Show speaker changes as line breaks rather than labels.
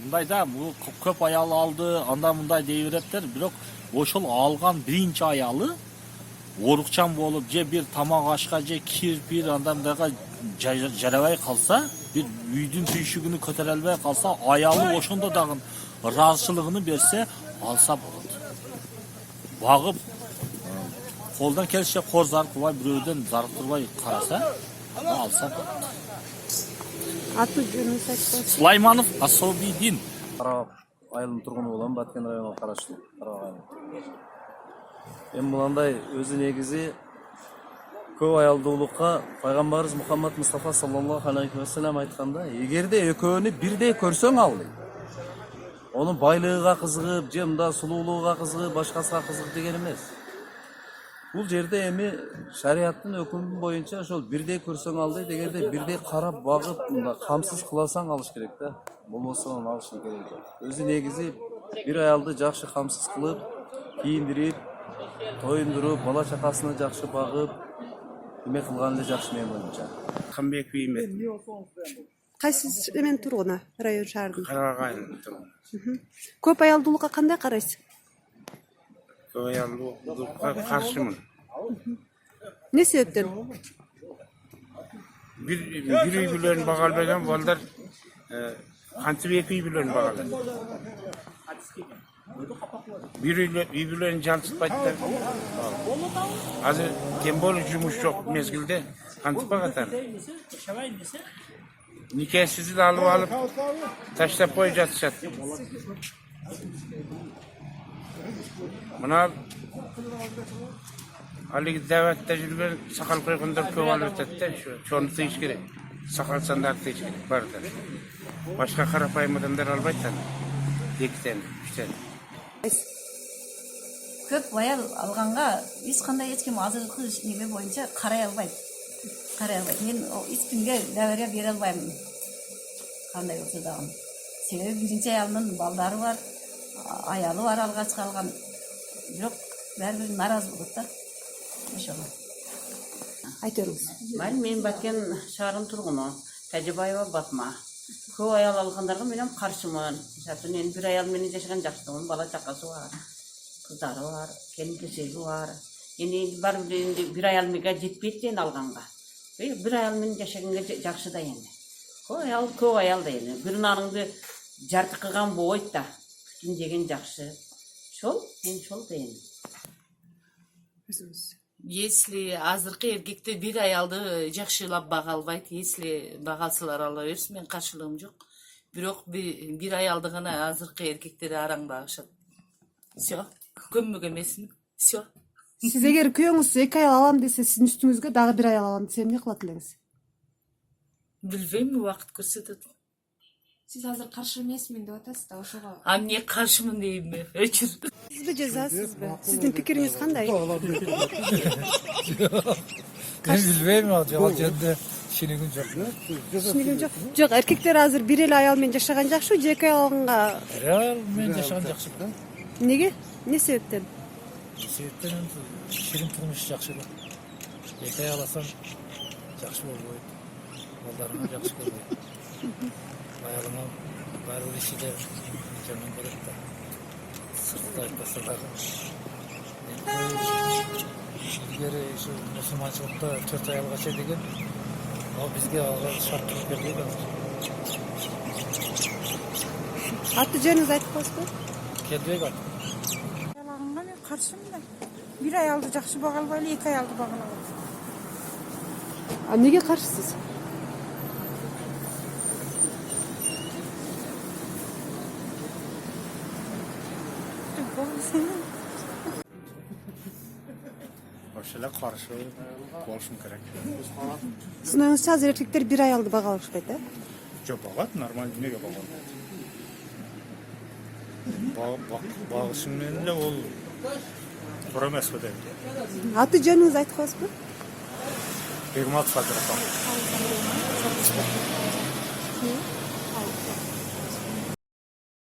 мындайда бул көп аял алды, анда мындай дей береттер, бирок ошол алган биринчи аялы орукчан болуп же бир тамак ашка же кирпир андамдайга жарабай калса, бир үйдүн түйшүгүнү көтөрө албай калса, аялы ошондо дагы ыраазычылыгын берсе алса болот. Багып колдон келишинче кор заркыбай, бирөөдөн зарктырбай караса алса болот.
Аты жөнүңүз айтып
Сулайманов Асобидин.
Карабак айылынын тургуну болом, Баткен районуна караштуу Карабак айылы. Эми мындай өзү негизи көп аялдуулукка пайгамбарыбыз Мухаммад Мустафа саллаллаху алейхи ва саллям айтканда, эгерде экөөнү бирдей көрсөң ал, онун байлыгыга кызыгып, же мында сулуулугуга кызыгып, башкасына кызыгып деген эмес. Бул жерде эми шариаттын өкүмү боюнча ошол бирдей көрсөң ал дейт, эгерде бирдей карап багып, мында камсыз кыласаң алыш керек да. Болбосо анын алыштын кереги жок. Өзү негизи бир аялды жакшы камсыз кылып, кийиндирип, тоюндуруп, бала чакасына жакшы багып, эме кылган эле жакшы менин оюмча.
Кымбек Биймет,
Кайсы эмен тургуну район шаардын?
Карабак айылынын тургуну.
Көп аялдуулукка кандай карайсыз?
Көп аялдуулукка каршымын.
Не себептен?
Бир үй бүлөнү бага албаган балдар кантип эки үй бүлөнү бага алат. Бир үй бүлөнү жалчытпайт. Азыр кем болуп жумуш жок мезгилде кантип багатар? Никесиз алып таштап коюп жатышат. Мына алиги даватта жүргөн сакал койгондор көп алып өтөт да, чону тыйыш керек. Сакал сандарды тыйыш керек баарда. Башка карапайым адамдар албайт аны. Экиден, үчтен.
Көп аял алганга эч кандай эч ким азыркы неме боюнча карай албайт. Мен эч кимге дабарга бере албайм. Кандай болсо дагы. Себеби биринчи аялдын балдары бар, аялы бар алгачкы алган. Бирок баары бир наразы болот да. Ошого.
Айтыңыз.
Мен Баткен шаарынын тургуну, Тажыбаева Батма. Көп аял алгандарга мен каршымын. Мисалы мен бир аял менен жашаган жакшы, бала чакасы бар, кыздары бар, келин-кесеги бар. Эми бар бир аял менен жетпейт ден алганга. Бир аял менен жашаганга жакшы да эми. Көп аял да эми. Бир нарыңды жарты кылган болбойт да. Бүтүн жеген жакшы. Мен шол дейм.
Если азыркы эркектер бир аялды жакшылап бага албайт, если бага алсалар ала берсин, мен каршылыгым жок. Бирок бир аялды гана азыркы эркектер араң багышат. Всё, көммөк эмесмин. Всё.
Сиз эгер күйөөңүз эки аял алам десе, сиздин үстүңүзгө дагы бир аял алам десе, эмне кылат элеңиз?
Билбейм, убакыт көрсөтөт.
Сиз азыр каршы эмесмин деп атасыз да, ошого.
Эмне каршымын дейм, өчүр.
Сизби же жазсызбы? Сиздин пикириңиз кандай?
Мен билбейм, ал жерде шинигим жок.
Түшүнүгүм жок. Жок, эркектер азыр бир эле аял менен жашаган жакшы, же эки аял алганга?
Реал мен жашаган жакшы.
Неге? Не себептен?
Себептен ширин турмуш жакшы да. Эки аял алсам жакшы болбойт. Балдарыма жакшы болбойт. Аялыма баары бир ишиде жаман көрөт да. Сыртта айтпаса дагы. Илгери ушу мусулманчылыкта 4 аялга деген, ал бизге ага шарт туруп берди да.
Аты жөнүңүздү айтып коесузбу?
Келбей калды.
Алаганга мен каршымын да. Бир аялды жакшы бага албай эле эки аялды багалап атат.
А неге каршысыз?
Ошоло каршы болушум керек.
Сиздин оюңузча азыр эркектер бир аялды бага алышпайт, э?
Жок, багат, нормально эмнеге багат? Багышым менен эле ол туура эмес го дейм.
Аты жөнүңүздү айтып коесузбу?
Бегматов Абдрахман.